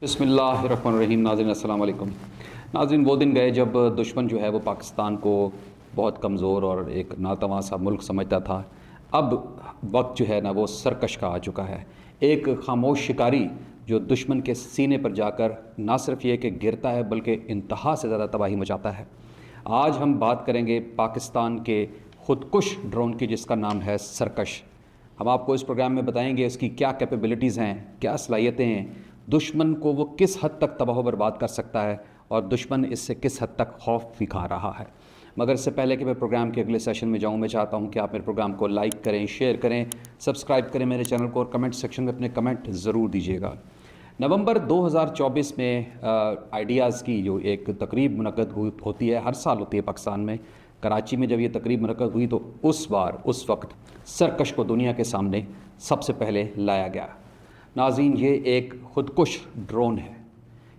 बिस्मिल्लाहिर्रहमानिर्रहीम। नाज़रीन अस्सलाम वालेकुम। नाज़रीन, वो दिन गए जब दुश्मन जो है वो पाकिस्तान को बहुत कमज़ोर और एक नातवां सा मुल्क समझता था। अब वक्त जो है ना वो सरकश का आ चुका है। एक खामोश शिकारी जो दुश्मन के सीने पर जाकर ना सिर्फ ये कि गिरता है बल्कि इंतहा से ज़्यादा तबाही मचाता है। आज हम बात करेंगे पाकिस्तान के ख़ुदकुश ड्रोन की, जिसका नाम है सरकश। हम आपको इस प्रोग्राम में बताएंगे इसकी क्या कैपेबिलिटीज़ हैं, क्या सलाहियतें हैं, दुश्मन को वो किस हद तक तबाह बर्बाद कर सकता है और दुश्मन इससे किस हद तक खौफ दिखा रहा है। मगर इससे पहले कि मैं प्रोग्राम के अगले सेशन में जाऊं, मैं चाहता हूं कि आप मेरे प्रोग्राम को लाइक करें, शेयर करें, सब्सक्राइब करें मेरे चैनल को और कमेंट सेक्शन में अपने कमेंट ज़रूर दीजिएगा। नवंबर 2024 में आइडियाज़ की जो एक तकरीब मुनक़्क़द होती है, हर साल होती है पाकिस्तान में, कराची में जब ये तकरीब मुनक़्क़द हुई तो उस वक्त सरकश को दुनिया के सामने सबसे पहले लाया गया। नाज़रीन, ये एक ख़ुदकुश ड्रोन है,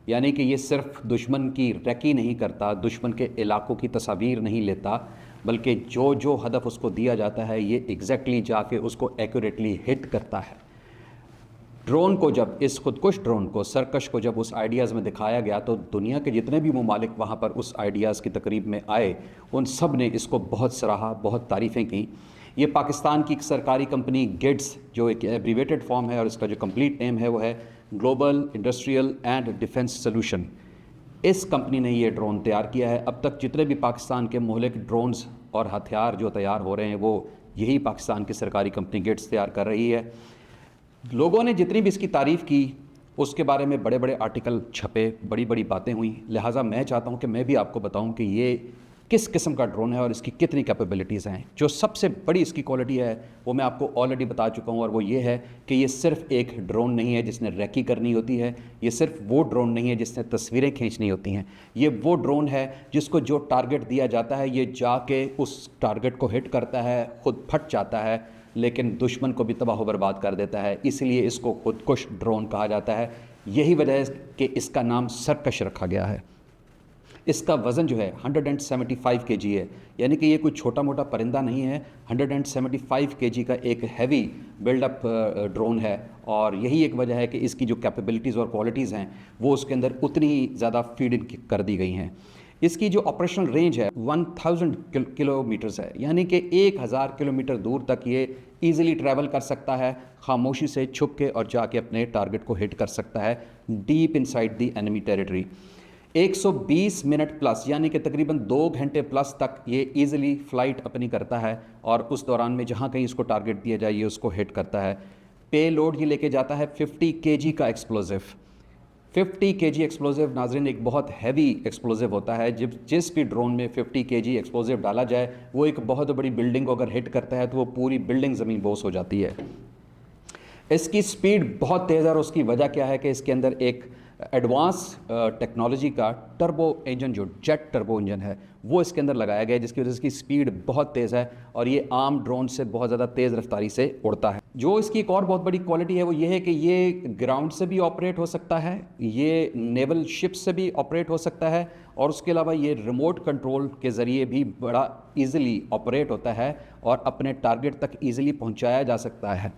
यानी कि ये सिर्फ दुश्मन की रैकी नहीं करता, दुश्मन के इलाकों की तस्वीर नहीं लेता, बल्कि जो जो हदफ उसको दिया जाता है ये एग्जैक्टली जाके उसको एक्यूरेटली हिट करता है। ड्रोन को जब इस ख़ुदकुश ड्रोन को, सरकश को जब उस आइडियाज़ में दिखाया गया तो दुनिया के जितने भी ममालिक वहाँ पर उस आइडियाज़ की तकरीब में आए, उन सब ने इसको बहुत सराहा, बहुत तारीफ़ें की। ये पाकिस्तान की एक सरकारी कंपनी गिड्स, जो एक एब्रीवेटेड फॉर्म है और इसका जो कंप्लीट नेम है वो है global industrial and defence solution, इस कंपनी ने ये ड्रोन तैयार किया है। अब तक जितने भी पाकिस्तान के मुहलिक ड्रोन्स और हथियार जो तैयार हो रहे हैं वो यही पाकिस्तान की सरकारी कंपनी गिड्स तैयार कर रही है। लोगों ने जितनी भी इसकी तारीफ़ की, उसके बारे में बड़े बड़े आर्टिकल छपे, बड़ी बड़ी बातें हुई। लिहाजा मैं चाहता हूँ कि मैं भी आपको बताऊँ कि ये किस किस्म का ड्रोन है और इसकी कितनी कैपेबिलिटीज़ हैं। जो सबसे बड़ी इसकी क्वालिटी है वो मैं आपको ऑलरेडी बता चुका हूँ, और वो ये है कि ये सिर्फ एक ड्रोन नहीं है जिसने रैकी करनी होती है, ये सिर्फ वो ड्रोन नहीं है जिसने तस्वीरें खींचनी होती हैं। ये वो ड्रोन है जिसको जो टारगेट दिया जाता है ये जाके उस टारगेट को हिट करता है, ख़ुद फट जाता है, लेकिन दुश्मन को भी तबाह बर्बाद कर देता है। इसलिए इसको ख़ुदकुश ड्रोन कहा जाता है। यही वजह है कि इसका नाम सरकश रखा गया है। इसका वज़न जो है 175 kg है, यानी कि ये कोई छोटा मोटा परिंदा नहीं है। 175 kg का एक हैवी बिल्डअप ड्रोन है, और यही एक वजह है कि इसकी जो कैपेबिलिटीज़ और क्वालिटीज़ हैं वो उसके अंदर उतनी ही ज़्यादा फीड इन कर दी गई हैं। इसकी जो ऑपरेशनल रेंज है 1000 किलोमीटर्स है, यानी कि 1000 किलोमीटर दूर तक ये ईज़िली ट्रैवल कर सकता है, खामोशी से छुप के और जाके अपने टारगेट को हिट कर सकता है deep inside the enemy territory. 120 minute plus, यानी कि तकरीबन 2 घंटे प्लस तक ये ईज़िली फ़्लाइट अपनी करता है, और उस दौरान में जहाँ कहीं इसको टारगेट दिया जाए ये उसको हिट करता है। पे लोड ये लेके जाता है 50 kg का एक्सप्लोजिव। 50 kg एक्सप्लोजिव नाज़रीन एक बहुत हैवी एक्सप्लोजिव होता है। जिस भी ड्रोन में 50 kg एक्सप्लोजिव डाला जाए वो एक बहुत बड़ी बिल्डिंग को अगर हिट करता है तो वो पूरी बिल्डिंग ज़मीन बोस हो जाती है। इसकी स्पीड बहुत तेज़ है, और उसकी वजह क्या है कि इसके अंदर एक एडवांस टेक्नोलॉजी का टर्बो इंजन, जो जेट टर्बो इंजन है, वो इसके अंदर लगाया गया है, जिसकी वजह से इसकी स्पीड बहुत तेज़ है और ये आम ड्रोन से बहुत ज़्यादा तेज़ रफ्तारी से उड़ता है। जो इसकी एक और बहुत बड़ी क्वालिटी है वो ये है कि ये ग्राउंड से भी ऑपरेट हो सकता है, ये नेवल शिप से भी ऑपरेट हो सकता है, और उसके अलावा ये रिमोट कंट्रोल के ज़रिए भी बड़ा ईज़िली ऑपरेट होता है और अपने टारगेट तक ईज़िली पहुँचाया जा सकता है।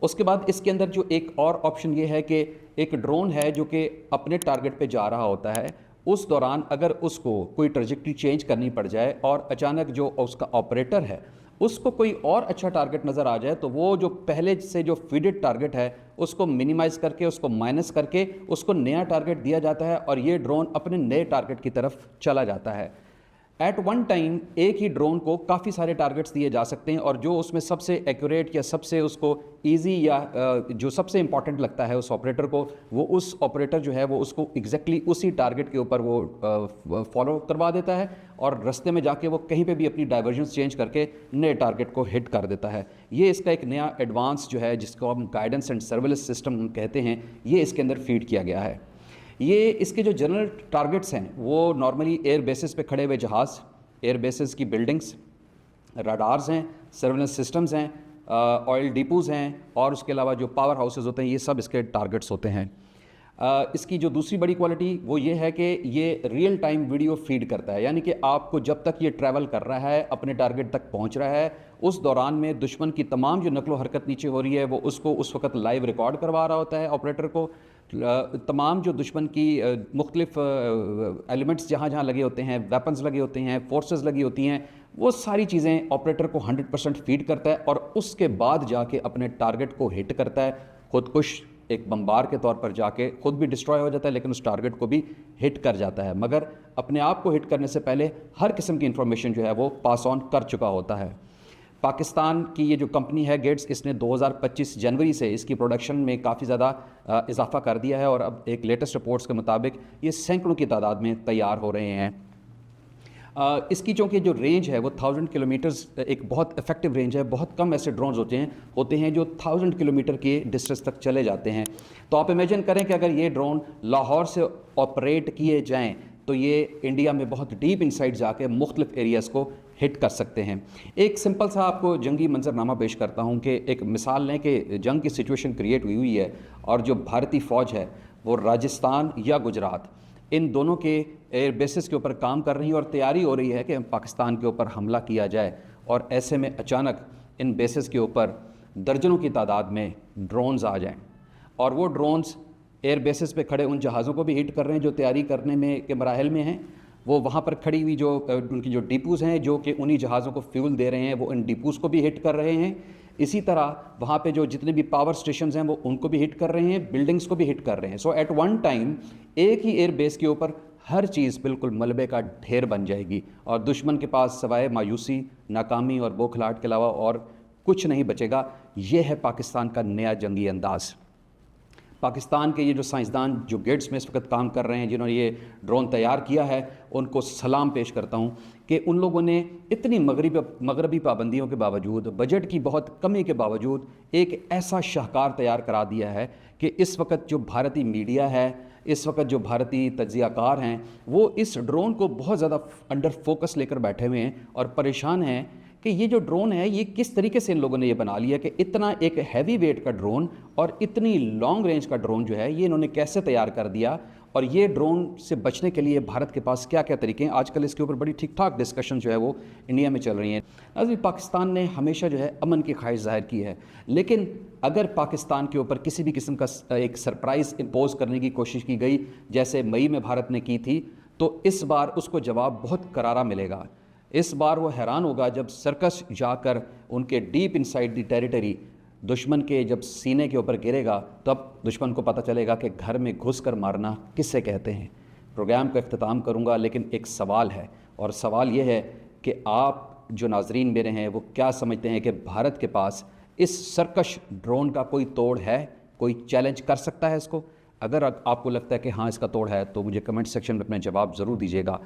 उसके बाद इसके अंदर जो एक और ऑप्शन ये है कि एक ड्रोन है जो कि अपने टारगेट पे जा रहा होता है, उस दौरान अगर उसको कोई ट्रैजेक्टरी चेंज करनी पड़ जाए और अचानक जो उसका ऑपरेटर है उसको कोई और अच्छा टारगेट नज़र आ जाए, तो वो जो पहले से जो फीडेड टारगेट है उसको मिनिमाइज़ करके, उसको माइनस करके उसको नया टारगेट दिया जाता है और ये ड्रोन अपने नए टारगेट की तरफ चला जाता है। एट वन टाइम एक ही ड्रोन को काफ़ी सारे टारगेट्स दिए जा सकते हैं, और जो उसमें सबसे एक्यूरेट या सबसे उसको इजी या जो सबसे इंपॉर्टेंट लगता है उस ऑपरेटर को, वो उस ऑपरेटर जो है वो उसको एग्जैक्टली उसी टारगेट के ऊपर वो फॉलो करवा देता है, और रास्ते में जाके वो कहीं पे भी अपनी डाइवर्जन चेंज करके नए टारगेट को हिट कर देता है। ये इसका एक नया एडवांस जो है, जिसको हम गाइडेंस एंड सर्विलेंस सिस्टम कहते हैं, ये इसके अंदर फीड किया गया है। ये इसके जो जनरल टारगेट्स हैं वो नॉर्मली एयर बेसिस पे खड़े हुए जहाज़, एयर बेसिस की बिल्डिंग्स, रडार्स हैं, सर्वेलेंस सिस्टम्स हैं, ऑयल डिपोज़ हैं, और उसके अलावा जो पावर हाउसेस होते हैं, ये सब इसके टारगेट्स होते हैं। इसकी जो दूसरी बड़ी क्वालिटी वो ये है कि ये रियल टाइम वीडियो फीड करता है, यानी कि आपको जब तक ये ट्रैवल कर रहा है, अपने टारगेट तक पहुंच रहा है, उस दौरान में दुश्मन की तमाम जो नकलो हरकत नीचे हो रही है वो उसको उस वक्त लाइव रिकॉर्ड करवा रहा होता है ऑपरेटर को। तमाम जो दुश्मन की मुख्तलिफ एलिमेंट्स जहाँ जहाँ लगे होते हैं, वेपन्स लगे होते हैं, फोर्सेस लगी होती हैं, वो सारी चीज़ें ऑपरेटर को 100% फीड करता है और उसके बाद जाके अपने टारगेट को हिट करता है। खुदकुश एक बम्बार के तौर पर जाके खुद भी डिस्ट्रॉय हो जाता है, लेकिन उस टारगेट को भी हिट कर जाता है, मगर अपने आप को हिट करने से पहले हर किस्म की इंफॉर्मेशन जो है वो पास ऑन कर चुका होता है। पाकिस्तान की ये जो कंपनी है गेट्स, इसने 2025 जनवरी से इसकी प्रोडक्शन में काफ़ी ज़्यादा इजाफा कर दिया है और अब एक लेटेस्ट रिपोर्ट्स के मुताबिक ये सैकड़ों की तादाद में तैयार हो रहे हैं। इसकी चूँकि जो रेंज है वो 1000 किलोमीटर्स एक बहुत इफेक्टिव रेंज है। बहुत कम ऐसे ड्रोन्स होते हैं जो 1000 किलोमीटर के डिस्टेंस तक चले जाते हैं। तो आप इमेजिन करें कि अगर ये ड्रोन लाहौर से ऑपरेट किए जाएँ तो ये इंडिया में बहुत डीप इनसाइड जाके मुख्तलिफ एरियाज़ को हिट कर सकते हैं। एक सिंपल सा आपको जंगी मंजरनामा पेश करता हूँ कि एक मिसाल लें कि जंग की सिचुएशन क्रिएट हुई है और जो भारतीय फ़ौज है वो राजस्थान या गुजरात, इन दोनों के एयर बेसिस के ऊपर काम कर रही है और तैयारी हो रही है कि पाकिस्तान के ऊपर हमला किया जाए। और ऐसे में अचानक इन बेसिस के ऊपर दर्जनों की तादाद में ड्रोन्स आ जाएं और वो ड्रोन्स एयर बेसिस पे खड़े उन जहाज़ों को भी हिट कर रहे हैं जो तैयारी करने में के मराहल में हैं। वो वहाँ पर खड़ी हुई जो उनकी जो डिपोज़ हैं जो कि उन्हीं जहाज़ों को फ्यूल दे रहे हैं, वो इन डिपोज़ को भी हिट कर रहे हैं। इसी तरह वहाँ पे जो जितने भी पावर स्टेशंस हैं वो उनको भी हिट कर रहे हैं, बिल्डिंग्स को भी हिट कर रहे हैं। सो एट वन टाइम एक ही एयर बेस के ऊपर हर चीज़ बिल्कुल मलबे का ढेर बन जाएगी और दुश्मन के पास सवाए मायूसी, नाकामी और बौखलाहट के अलावा और कुछ नहीं बचेगा। ये है पाकिस्तान का नया जंगी अंदाज़। पाकिस्तान के ये जो साइंसदान जो गेट्स में इस वक्त काम कर रहे हैं, जिन्होंने ये ड्रोन तैयार किया है, उनको सलाम पेश करता हूँ कि उन लोगों ने इतनी मगरबी पाबंदियों के बावजूद, बजट की बहुत कमी के बावजूद एक ऐसा शाहकार तैयार करा दिया है कि इस वक्त जो भारतीय मीडिया है, इस वक्त जो भारतीय तज्ज़ियाकार हैं, वो इस ड्रोन को बहुत ज़्यादा अंडर फोकस लेकर बैठे हुए हैं और परेशान हैं कि ये जो ड्रोन है ये किस तरीके से इन लोगों ने ये बना लिया कि इतना एक हैवी वेट का ड्रोन और इतनी लॉन्ग रेंज का ड्रोन जो है ये इन्होंने कैसे तैयार कर दिया और ये ड्रोन से बचने के लिए भारत के पास क्या क्या तरीके हैं। आजकल इसके ऊपर बड़ी ठीक ठाक डिस्कशन जो है वो इंडिया में चल रही हैं। नाज़रीन, पाकिस्तान ने हमेशा जो है अमन की ख्वाहिश ज़ाहिर की है, लेकिन अगर पाकिस्तान के ऊपर किसी भी किस्म का एक सरप्राइज़ इम्पोज करने की कोशिश की गई जैसे मई में भारत ने की थी, तो इस बार उसको जवाब बहुत करारा मिलेगा। इस बार वो हैरान होगा जब सर्कस जाकर उनके डीप इनसाइड दी टेरिटरी दुश्मन के जब सीने के ऊपर गिरेगा, तब दुश्मन को पता चलेगा कि घर में घुस कर मारना किससे कहते हैं। प्रोग्राम का इख्तिताम करूंगा, लेकिन एक सवाल है और सवाल ये है कि आप जो नाजरीन मेरे हैं वो क्या समझते हैं कि भारत के पास इस सर्कस ड्रोन का कोई तोड़ है, कोई चैलेंज कर सकता है इसको? अगर आपको लगता है कि हाँ इसका तोड़ है तो मुझे कमेंट सेक्शन में अपने जवाब ज़रूर दीजिएगा।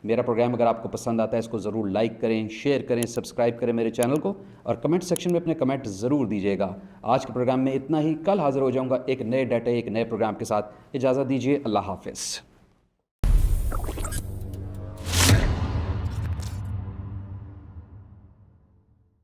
मेरा प्रोग्राम अगर आपको पसंद आता है इसको ज़रूर लाइक करें, शेयर करें, सब्सक्राइब करें मेरे चैनल को और कमेंट सेक्शन में अपने कमेंट ज़रूर दीजिएगा। आज के प्रोग्राम में इतना ही, कल हाज़िर हो जाऊंगा एक नए डाटे, एक नए प्रोग्राम के साथ। इजाज़त दीजिए, अल्लाह हाफ़िज़।